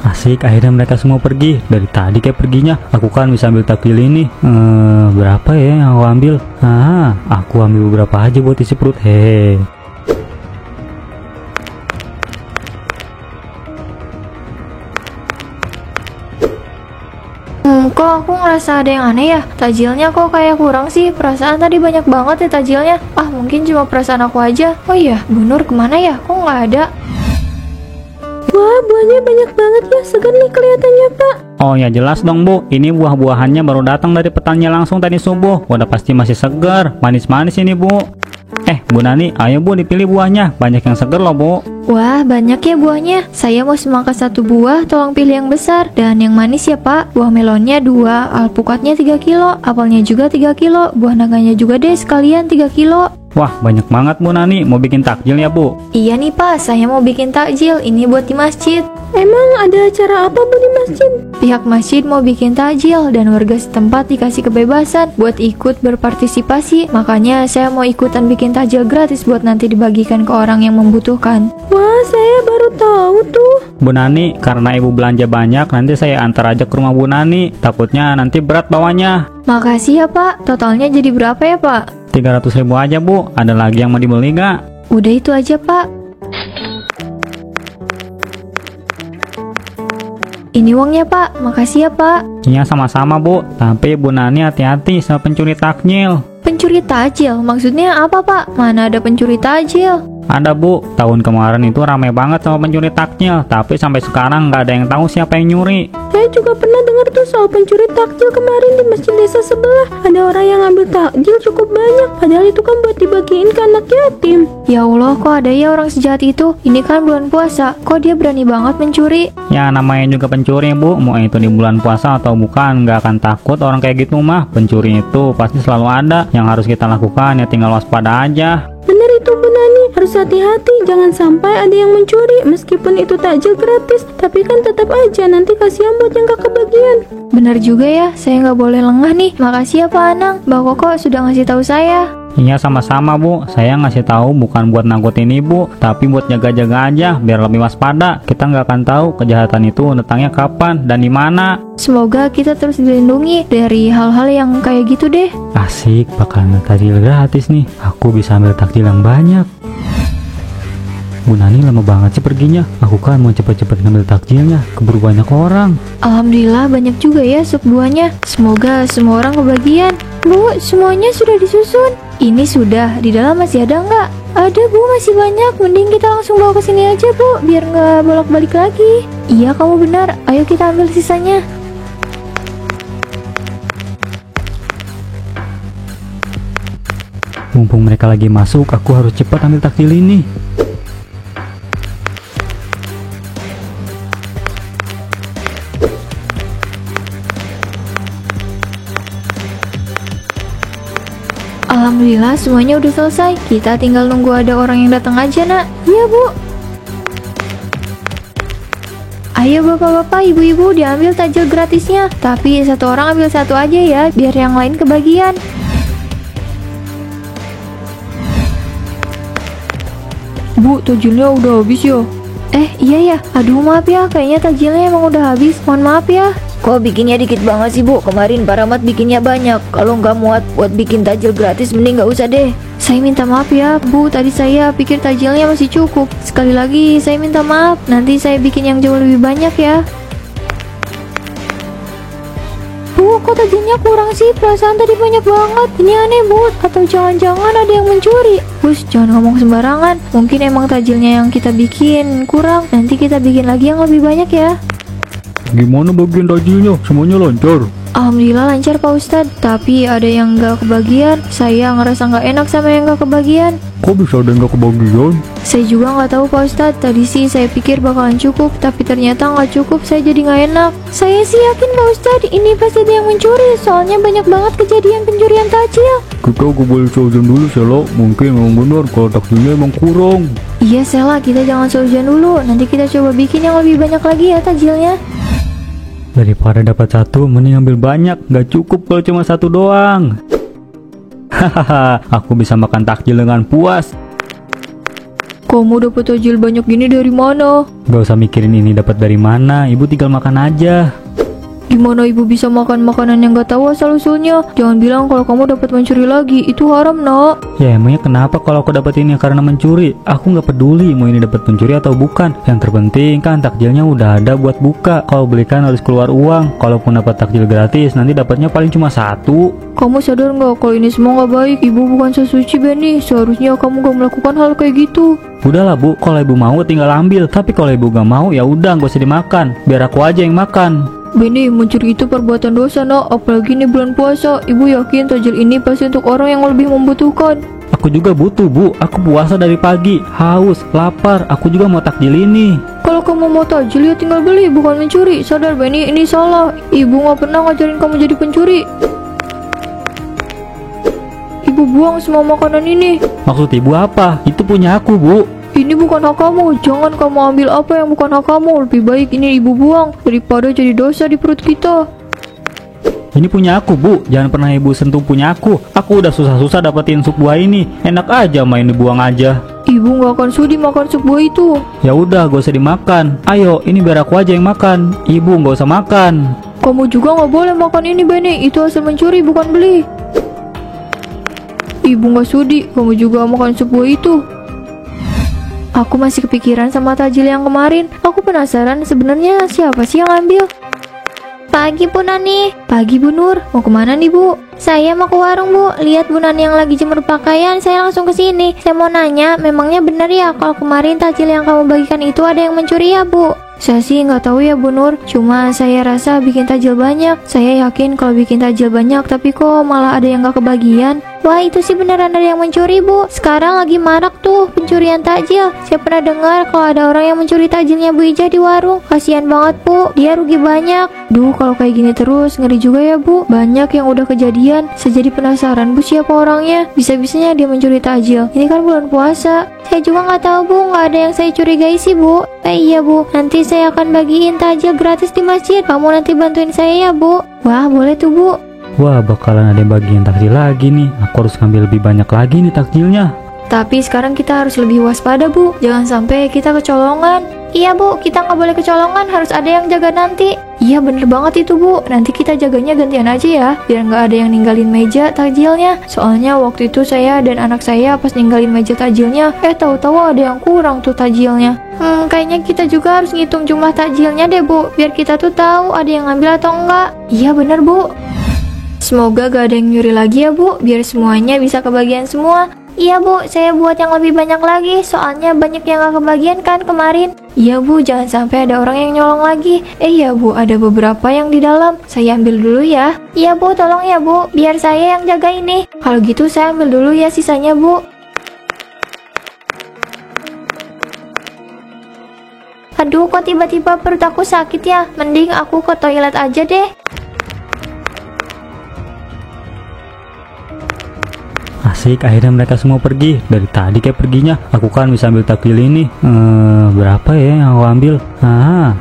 Asik, akhirnya mereka semua pergi. Dari tadi kayak perginya. Aku kan bisa ambil takjil ini. Berapa ya yang aku ambil? Aku ambil beberapa aja buat isi perut. Hehe. Kok aku ngerasa ada yang aneh ya? Takjilnya kok kayak kurang sih? Perasaan tadi banyak banget ya takjilnya. Mungkin cuma perasaan aku aja. Oh iya, Bu Nur kemana ya? Kok nggak ada? Wah, buahnya banyak banget ya, segar nih kelihatannya, Pak. Oh ya jelas dong Bu, ini buah-buahannya baru datang dari petaninya langsung tadi subuh. Udah pasti masih segar, manis-manis ini Bu. Bu Nani, ayo Bu dipilih buahnya, banyak yang segar loh Bu. Wah, banyak ya buahnya. Saya mau semangka 1 buah, tolong pilih yang besar. Dan yang manis ya Pak, buah melonnya 2, alpukatnya 3 kilo, apelnya juga 3 kilo, buah naganya juga deh sekalian 3 kilo. Wah, banyak banget Bu Nani, mau bikin takjil ya Bu? Iya nih Pak, saya mau bikin takjil, ini buat di masjid. Emang ada acara apa Bu di masjid? Pihak masjid mau bikin takjil dan warga setempat dikasih kebebasan buat ikut berpartisipasi. Makanya saya mau ikutan bikin takjil gratis buat nanti dibagikan ke orang yang membutuhkan. Wah, saya baru tahu tuh. Bu Nani, karena Ibu belanja banyak, nanti saya antar aja ke rumah Bu Nani. Takutnya nanti berat bawanya. Makasih ya Pak, totalnya jadi berapa ya Pak? 300.000 aja Bu, ada lagi yang mau dibeli nggak? Udah itu aja Pak. Ini uangnya Pak, makasih ya Pak. Iya sama-sama Bu, tapi Bu Nani hati-hati sama pencuri takjil. Pencuri takjil, maksudnya apa Pak? Mana ada pencuri takjil? Ada Bu, tahun kemarin itu ramai banget sama pencuri takjil, tapi sampai sekarang nggak ada yang tahu siapa yang nyuri. Saya juga pernah dengar tuh soal pencuri takjil kemarin di masjid desa sebelah. Ada orang yang ngambil takjil cukup banyak, padahal itu kan buat dibagiin ke anak yatim. Ya Allah, kok ada ya orang sejahat itu? Ini kan bulan puasa, kok dia berani banget mencuri? Ya namanya juga pencuri Bu, mau itu di bulan puasa atau bukan, nggak akan takut orang kayak gitu mah. Pencuri itu pasti selalu ada, yang harus kita lakukan ya tinggal waspada aja. Bener itu Bu Nani, harus hati-hati, jangan sampai ada yang mencuri. Meskipun itu takjil gratis, tapi kan tetap aja nanti kasihan buat yang gak kebagian. Bener juga ya, saya nggak boleh lengah nih. Makasih ya Pak Anang, Mbak Koko sudah ngasih tahu saya. Iya sama-sama Bu, saya ngasih tahu bukan buat nakutin Ibu, tapi buat jaga-jaga aja biar lebih waspada. Kita nggak akan tahu kejahatan itu datangnya kapan dan di mana. Semoga kita terus dilindungi dari hal-hal yang kayak gitu deh. Asik, bakalan takjil gratis nih. Aku bisa ambil takjil yang banyak. Bu Nani lama banget sih perginya. Aku kan mau cepet-cepet ngambil takjilnya, keburu banyak orang. Alhamdulillah banyak juga ya sup buahnya. Semoga semua orang kebagian. Bu, semuanya sudah disusun. Ini sudah, di dalam masih ada nggak? Ada Bu, masih banyak. Mending kita langsung bawa ke sini aja Bu, biar nggak bolak-balik lagi. Iya kamu benar, ayo kita ambil sisanya. Mumpung mereka lagi masuk, aku harus cepat ambil takjil ini. Alhamdulillah semuanya udah selesai. Kita tinggal nunggu ada orang yang datang aja nak. Iya Bu. Ayo bapak-bapak, ibu-ibu diambil takjil gratisnya. Tapi satu orang ambil satu aja ya, biar yang lain kebagian. Bu, takjilnya udah habis ya? Iya ya. Aduh maaf ya, kayaknya takjilnya emang udah habis. Mohon maaf ya. Kok bikinnya dikit banget sih Bu? Kemarin Pak Rahmat bikinnya banyak. Kalau nggak muat buat bikin takjil gratis, mending nggak usah deh. Saya minta maaf ya Bu, tadi saya pikir takjilnya masih cukup. Sekali lagi saya minta maaf, nanti saya bikin yang jauh lebih banyak ya. Bu, kok takjilnya kurang sih? Perasaan tadi banyak banget. Ini aneh Bu, atau jangan-jangan ada yang mencuri? Bus, jangan ngomong sembarangan. Mungkin emang takjilnya yang kita bikin kurang. Nanti kita bikin lagi yang lebih banyak ya. Gimana bagian takjilnya? Semuanya lancar? Alhamdulillah lancar Pak Ustadz. Tapi ada yang gak kebagian. Saya ngerasa gak enak sama yang gak kebagian. Kok bisa ada yang gak kebagian? Saya juga gak tahu Pak Ustadz. Tadi sih saya pikir bakalan cukup, tapi ternyata gak cukup. Saya jadi gak enak. Saya sih yakin Pak Ustadz, ini pasti ada yang mencuri. Soalnya banyak banget kejadian pencurian takjil. Kita gak boleh seuzon dulu Sela. Mungkin memang benar kalau takjilnya emang kurang. Iya Sela, kita jangan seuzon dulu. Nanti kita coba bikin yang lebih banyak lagi ya takjilnya. Daripada dapat satu, mending ambil banyak. Gak cukup kalau cuma satu doang. Hahaha, aku bisa makan takjil dengan puas. Kamu dapat takjil banyak gini dari mana? Gak usah mikirin ini dapat dari mana, ibu tinggal makan aja. Gimana ibu bisa makan makanan yang gak tahu asal-usulnya? Jangan bilang kalau kamu dapat mencuri lagi, itu haram, nak. Ya emangnya kenapa kalau aku dapat ini karena mencuri? Aku nggak peduli mau ini dapat pencuri atau bukan. Yang terpenting kan takjilnya udah ada buat buka. Kalau belikan harus keluar uang. Kalaupun dapat takjil gratis, nanti dapatnya paling cuma 1. Kamu sadar nggak kalau ini semua nggak baik? Ibu bukan sesuci, Benny. Seharusnya kamu gak melakukan hal kayak gitu. Udahlah bu, kalau ibu mau tinggal ambil. Tapi kalau ibu gak mau ya udah nggak usah dimakan. Biar aku aja yang makan. Benny, mencuri itu perbuatan dosa, nak. Apalagi ini bulan puasa. Ibu yakin takjil ini pasti untuk orang yang lebih membutuhkan. Aku juga butuh bu, aku puasa dari pagi, haus, lapar, aku juga mau takjil ini. Kalau kamu mau takjil ya tinggal beli, bukan mencuri. Sadar Benny, ini salah. Ibu gak pernah ngajarin kamu jadi pencuri. Ibu buang semua makanan ini. Maksud ibu apa? Itu punya aku bu. Ini bukan hak kamu. Jangan kamu ambil apa yang bukan hak kamu. Lebih baik ini ibu buang daripada jadi dosa di perut kita. Ini punya aku bu, jangan pernah ibu sentuh punya aku. Aku udah susah-susah dapetin sup buah ini. Enak aja main dibuang aja. Ibu gak akan sudi makan sup buah itu. Ya udah, gak usah dimakan. Ayo, ini biar aku aja yang makan. Ibu gak usah makan. Kamu juga gak boleh makan ini, Benny. Itu hasil mencuri, bukan beli. Ibu gak sudi, kamu juga makan sup buah itu. Aku masih kepikiran sama takjil yang kemarin. Aku penasaran sebenarnya siapa sih yang ambil. Pagi Bu Nani. Pagi Bu Nur, mau kemana nih Bu? Saya mau ke warung Bu. Lihat Bu Nani yang lagi jemur pakaian, saya langsung ke sini. Saya mau nanya, memangnya benar ya kalau kemarin takjil yang kamu bagikan itu ada yang mencuri ya Bu? Saya sih nggak tahu ya Bu Nur, cuma saya rasa bikin takjil banyak. Saya yakin kalau bikin takjil banyak, tapi kok malah ada yang nggak kebagian. Wah, itu sih beneran ada yang mencuri Bu. Sekarang lagi marak tuh pencurian takjil. Saya pernah dengar kalau ada orang yang mencuri takjilnya Bu Ija di warung. Kasihan banget Bu, dia rugi banyak. Duh, kalau kayak gini terus ngeri juga ya Bu. Banyak yang udah kejadian. Saya jadi penasaran Bu siapa orangnya. Bisa-bisanya dia mencuri takjil. Ini kan bulan puasa. Saya juga nggak tahu Bu, nggak ada yang saya curigai sih Bu. Iya Bu, nanti saya akan bagiin takjil gratis di masjid. Kamu nanti bantuin saya ya Bu. Wah, boleh tuh Bu. Wah, bakalan ada yang bagian takjil lagi nih. Aku harus ngambil lebih banyak lagi nih takjilnya. Tapi sekarang kita harus lebih waspada Bu. Jangan sampai kita kecolongan. Iya Bu, kita nggak boleh kecolongan, harus ada yang jaga nanti. Iya bener banget itu Bu. Nanti kita jaganya gantian aja ya, biar nggak ada yang ninggalin meja takjilnya. Soalnya waktu itu saya dan anak saya pas ninggalin meja takjilnya, tahu-tahu ada yang kurang tuh takjilnya. Kayaknya kita juga harus ngitung jumlah takjilnya deh Bu, biar kita tuh tahu ada yang ngambil atau enggak. Iya bener Bu. Semoga gak ada yang nyuri lagi ya Bu, biar semuanya bisa kebagian semua. Iya Bu, saya buat yang lebih banyak lagi, soalnya banyak yang gak kebagian kan kemarin. Iya Bu, jangan sampai ada orang yang nyolong lagi. Iya Bu, ada beberapa yang di dalam. Saya ambil dulu ya. Iya Bu, tolong ya Bu, biar saya yang jaga ini. Kalau gitu saya ambil dulu ya sisanya Bu. Aduh, kok tiba-tiba perut aku sakit ya? Mending aku ke toilet aja deh. Asik, akhirnya mereka semua pergi. Dari tadi kayak perginya. Aku kan bisa ambil takjil ini. Berapa ya yang aku ambil?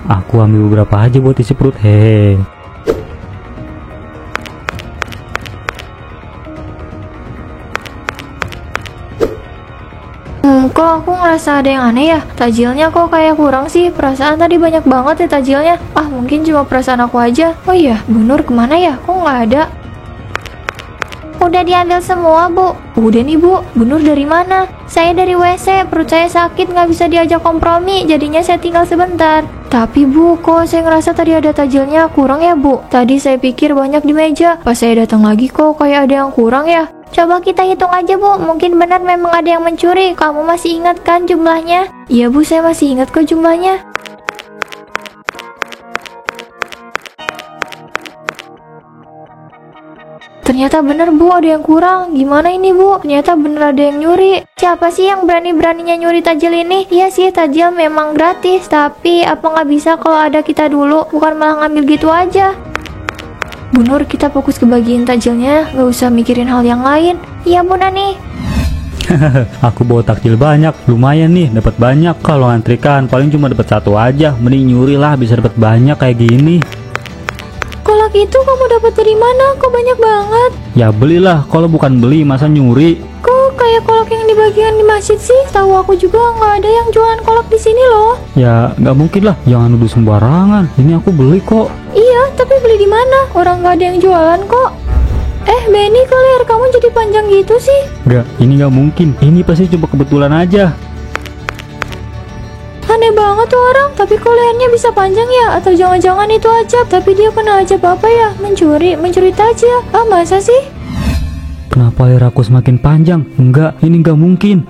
Aku ambil beberapa aja buat isi perut. Hehe. Kok aku ngerasa ada yang aneh ya? Takjilnya kok kayak kurang sih? Perasaan tadi banyak banget ya takjilnya. Mungkin cuma perasaan aku aja. Oh iya, Bu Nur kemana ya? Kok nggak ada? Udah diambil semua Bu. Udah nih Bu. Bu Nur dari mana? Saya dari WC, perut saya sakit, nggak bisa diajak kompromi, jadinya saya tinggal sebentar. Tapi Bu, kok saya ngerasa tadi ada takjilnya kurang ya Bu? Tadi saya pikir banyak di meja. Pas saya datang lagi kok kayak ada yang kurang ya? Coba kita hitung aja Bu, mungkin benar memang ada yang mencuri. Kamu masih ingat kan jumlahnya? Iya Bu, saya masih ingat kok jumlahnya. Ternyata bener Bu, ada yang kurang. Gimana ini Bu? Ternyata bener ada yang nyuri. Siapa sih yang berani-beraninya nyuri takjil ini? Iya sih, takjil memang gratis, tapi apa nggak bisa kalau ada kita dulu? Bukan malah ngambil gitu aja. Bu Nur, kita fokus ke bagian takjilnya, nggak usah mikirin hal yang lain. Iya Bu Nani. Aku bawa takjil banyak, lumayan nih, dapat banyak. Kalau ngantrikan paling cuma dapat satu aja. Mending nyuri lah, bisa dapat banyak kayak gini. Kolak itu kamu dapat dari mana? Kok banyak banget? Ya belilah, kalau bukan beli masa nyuri. Kok kayak kolak yang dibagikan di masjid sih? Tahu aku juga nggak ada yang jualan kolak di sini loh. Ya nggak mungkin lah, jangan nuduh sembarangan. Ini aku beli kok. Iya, tapi beli di mana? Orang nggak ada yang jualan kok. Benny, kok leher kamu jadi panjang gitu sih? Nggak, ini nggak mungkin. Ini pasti cuma kebetulan aja. Aneh banget tuh orang, tapi kok lehernya bisa panjang ya? Atau jangan-jangan itu ajab, tapi dia kena ajab apa ya? Mencuri tajil. Masa sih? Kenapa leher aku semakin panjang? Enggak, ini nggak mungkin.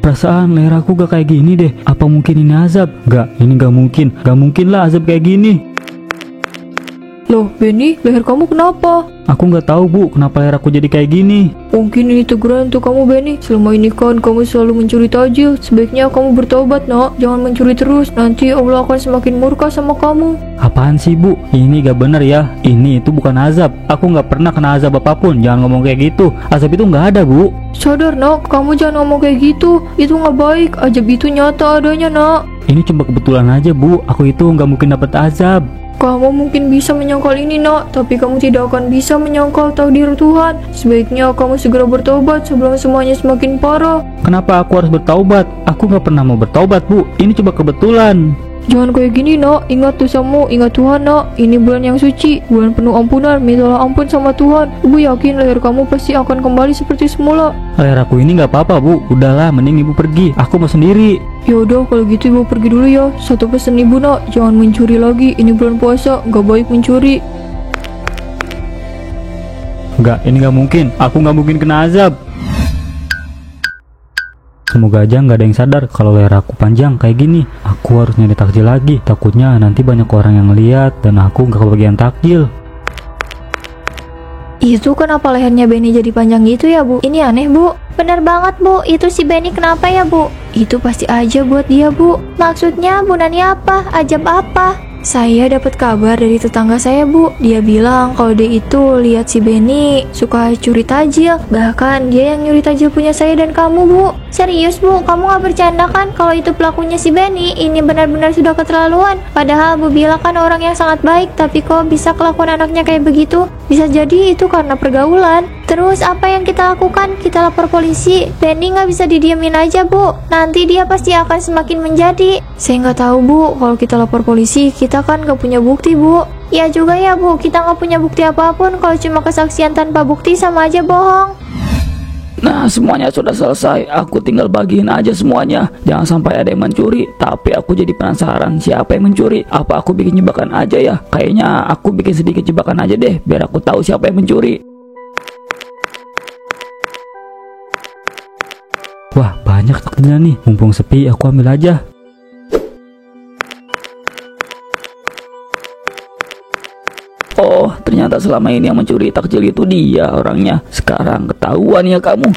Perasaan leher aku gak kayak gini deh. Apa mungkin ini azab? Enggak, ini nggak mungkin. Gak mungkin lah azab kayak gini. Loh, Benny, leher kamu kenapa? Aku nggak tahu bu, kenapa leher aku jadi kayak gini. Mungkin ini teguran untuk kamu, Benny. Selama ini kan kamu selalu mencuri tajil. Sebaiknya kamu bertobat, nak. Jangan mencuri terus. Nanti Allah akan semakin murka sama kamu. Apaan sih bu? Ini gak bener ya. Ini itu bukan azab. Aku nggak pernah kena azab apapun. Jangan ngomong kayak gitu. Azab itu nggak ada bu. Sadar, nak. Kamu jangan ngomong kayak gitu. Itu nggak baik. Ajab itu nyata adanya, nak. Ini cuma kebetulan aja bu. Aku itu nggak mungkin dapat azab. Kamu mungkin bisa menyangkal ini, nak, tapi kamu tidak akan bisa menyangkal takdir Tuhan. Sebaiknya kamu segera bertobat sebelum semuanya semakin parah. Kenapa aku harus bertaubat? Aku nggak pernah mau bertaubat bu. Ini cuma kebetulan. Jangan kayak gini, nak. Ingat dosamu, ingat Tuhan, nak. Ini bulan yang suci, bulan penuh ampunan. Mintalah ampun sama Tuhan. Ibu yakin leher kamu pasti akan kembali seperti semula. Leher aku ini nggak apa-apa bu. Udahlah, mending ibu pergi. Aku mau sendiri. Yaudah, kalau gitu ibu pergi dulu ya. Satu pesan ibu, nak. Jangan mencuri lagi. Ini bulan puasa, nggak baik mencuri. Enggak, ini nggak mungkin. Aku nggak mungkin kena azab. Semoga aja nggak ada yang sadar kalau leher aku panjang kayak gini. Aku harus nyari takjil lagi. Takutnya nanti banyak orang yang lihat dan aku nggak kebagian takjil. Itu kenapa lehernya Benny jadi panjang gitu ya, Bu? Ini aneh, Bu. Bener banget Bu, itu si Benny kenapa ya Bu? Itu pasti aja buat dia, Bu. Maksudnya Bu Nani apa? Ajab apa? Saya dapat kabar dari tetangga saya, Bu. Dia bilang kalau dia itu lihat si Benny suka curi tajil. Bahkan dia yang nyuri tajil punya saya dan kamu, Bu. Serius Bu, kamu gak bercanda kan kalau itu pelakunya si Benny? Ini benar-benar sudah keterlaluan. Padahal Bu bilang kan orang yang sangat baik, tapi kok bisa kelakuan anaknya kayak begitu? Bisa jadi itu karena pergaulan. Terus apa yang kita lakukan? Kita lapor polisi. Benny gak bisa didiemin aja Bu. Nanti dia pasti akan semakin menjadi. Saya nggak tahu, Bu. Kalau kita lapor polisi, kita kan nggak punya bukti, Bu. Ya juga ya Bu, kita nggak punya bukti apapun. Kalau cuma kesaksian tanpa bukti sama aja bohong. Nah, semuanya sudah selesai. Aku tinggal bagiin aja semuanya. Jangan sampai ada yang mencuri. Tapi aku jadi penasaran siapa yang mencuri. Apa aku bikin jebakan aja ya? Kayaknya aku bikin sedikit jebakan aja deh, biar aku tahu siapa yang mencuri. Wah, banyak takjilnya nih. Mumpung sepi, aku ambil aja. Oh, ternyata selama ini yang mencuri takjil itu dia orangnya. Sekarang ketahuan ya kamu.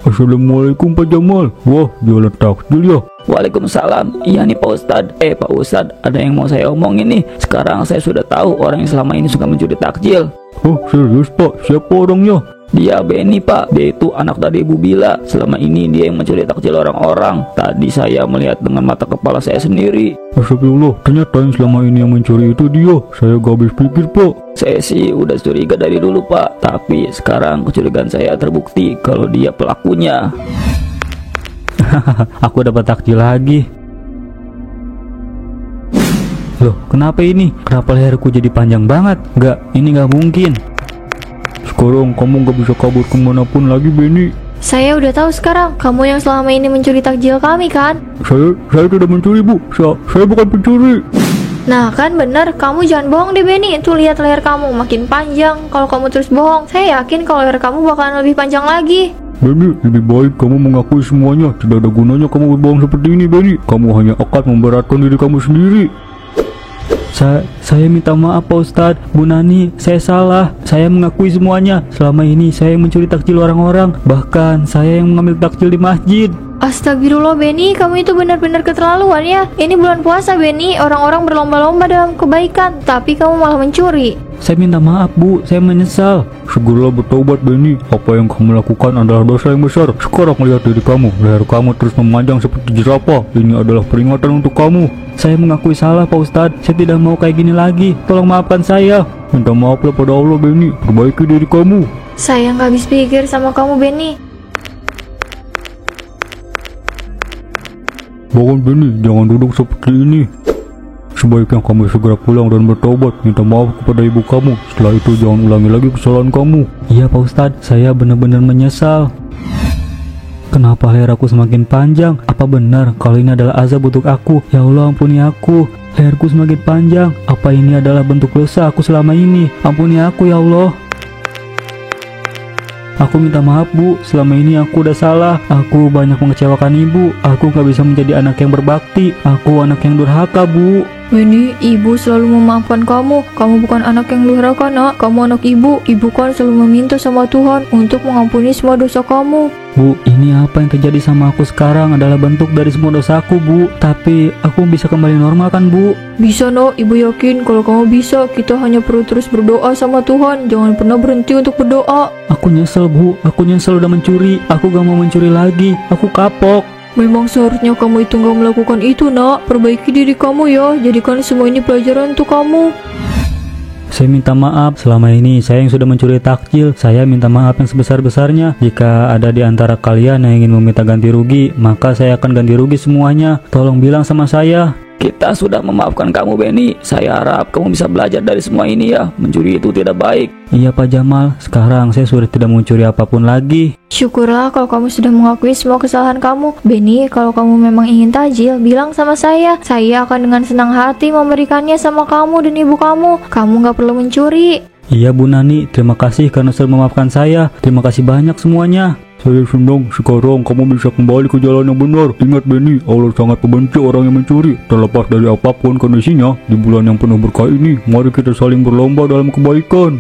Assalamualaikum Pak Jamal. Wah, jualan takjil ya? Waalaikumsalam. Iya nih Pak Ustadz. Pak Ustadz, ada yang mau saya omongin nih. Sekarang saya sudah tahu orang yang selama ini suka mencuri takjil. Oh, serius Pak? Siapa orangnya? Dia Benny Pak. Dia itu anak dari Ibu Bila. Selama ini dia yang mencuri takjil orang-orang. Tadi saya melihat dengan mata kepala saya sendiri. Astagfirullah, ternyata yang selama ini yang mencuri itu dia. Saya gak habis pikir Pak. Saya sih udah curiga dari dulu Pak. Tapi sekarang kecurigaan saya terbukti kalau dia pelakunya. Aku dapat takjil lagi. Loh, kenapa ini? Kenapa leherku jadi panjang banget? Enggak, ini gak mungkin. Sekarang kamu gak bisa kabur kemanapun lagi, Benny. Saya udah tahu sekarang, kamu yang selama ini mencuri takjil kami kan? Saya tidak mencuri, Bu. Saya bukan pencuri. Nah kan bener, kamu jangan bohong deh Benny. Tuh lihat leher kamu makin panjang. Kalau kamu terus bohong, saya yakin kalau leher kamu bakalan lebih panjang lagi. Benny, lebih baik kamu mengakui semuanya. Tidak ada gunanya kamu berbohong seperti ini, Benny. Kamu hanya akan memberatkan diri kamu sendiri. Saya minta maaf Pak Ustadz, Bu Nani, saya salah. Saya mengakui semuanya. Selama ini saya yang mencuri takjil orang-orang. Bahkan saya yang mengambil takjil di masjid. Astagfirullah Benny, kamu itu benar-benar keterlaluan ya. Ini bulan puasa Benny, orang-orang berlomba-lomba dalam kebaikan, tapi kamu malah mencuri. Saya minta maaf Bu, saya menyesal. Segeralah bertobat Benny. Apa yang kamu lakukan adalah dosa yang besar. Sekarang lihat diri kamu, leher kamu terus memanjang seperti jerapah. Ini adalah peringatan untuk kamu. Saya mengakui salah Pak Ustadz. Saya tidak mau kayak gini lagi. Tolong maafkan saya. Minta maaflah pada Allah Benny. Perbaiki diri kamu. Saya nggak habis pikir sama kamu, Benny. Bangun Benny, jangan duduk seperti ini. Sebaiknya kamu segera pulang dan bertobat, minta maaf kepada ibu kamu. Setelah itu jangan ulangi lagi kesalahan kamu. Iya Pak Ustadz, saya benar-benar menyesal. Kenapa leher aku semakin panjang? Apa benar kalau ini adalah azab untuk aku? Ya Allah, ampuni aku. Leherku semakin panjang. Apa ini adalah bentuk dosa aku selama ini? Ampuni aku ya Allah. Aku minta maaf Bu, selama ini aku udah salah. Aku banyak mengecewakan ibu. Aku gak bisa menjadi anak yang berbakti. Aku anak yang durhaka Bu. Benny, ibu selalu memaafkan kamu. Kamu bukan anak yang durhaka, nak. Kamu anak ibu. Ibu kan selalu meminta sama Tuhan untuk mengampuni semua dosa kamu. Bu, ini apa yang terjadi sama aku sekarang adalah bentuk dari semua dosaku Bu. Tapi aku bisa kembali normal kan Bu? Bisa, no. Ibu yakin kalau kamu bisa. Kita hanya perlu terus berdoa sama Tuhan. Jangan pernah berhenti untuk berdoa. Aku nyesel Bu, aku nyesel udah mencuri. Aku gak mau mencuri lagi. Aku kapok. Memang seharusnya kamu itu gak melakukan itu, nak. Perbaiki diri kamu ya. Jadikan semua ini pelajaran untuk kamu. Saya minta maaf, selama ini saya yang sudah mencuri takjil. Saya minta maaf yang sebesar-besarnya. Jika ada di antara kalian yang ingin meminta ganti rugi, maka saya akan ganti rugi semuanya. Tolong bilang sama saya. Kita sudah memaafkan kamu Benny. Saya harap kamu bisa belajar dari semua ini ya. Mencuri itu tidak baik. Iya Pak Jamal, sekarang saya sudah tidak mencuri apapun lagi. Syukurlah kalau kamu sudah mengakui semua kesalahan kamu. Benny, kalau kamu memang ingin tajil, bilang sama saya. Saya akan dengan senang hati memberikannya sama kamu dan ibu kamu. Kamu gak perlu mencuri. Iya Bu Nani, terima kasih karena sudah memaafkan saya. Terima kasih banyak semuanya. Saya senang sekarang kamu bisa kembali ke jalan yang benar. Ingat Benny, Allah sangat membenci orang yang mencuri. Terlepas dari apapun kondisinya, di bulan yang penuh berkah ini, mari kita saling berlomba dalam kebaikan.